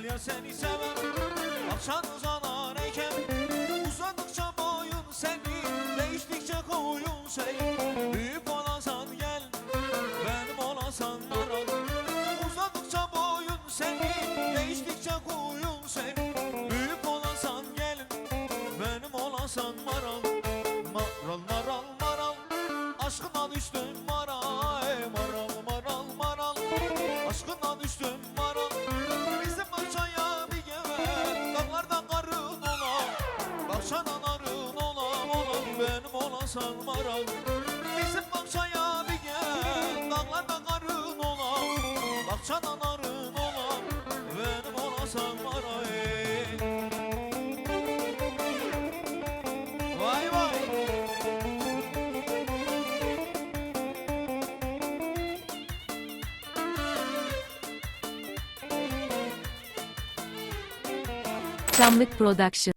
yar seni sever. Akşam uzanan eken uzadıkça boyun senin, değiştikçe koyun senin. Büyük olasan gel, benim olasan maral. Uzadıkça boyun senin, değiştikçe koyun senin. Büyük olasan gel, benim olasan maral. Maral maral maral, aşkına düştüm maral. Maral maral maral, aşkına düştüm maral. Bizim bahçeye bir gel, dağlarda karın ola. Bahçeden arın ola ola, benim olasan maral. Bizim bahçeye bir gel, dağlarda karın ola. Bahçeden arın ola, benim olasan maral. Vay vay. Çamlık Production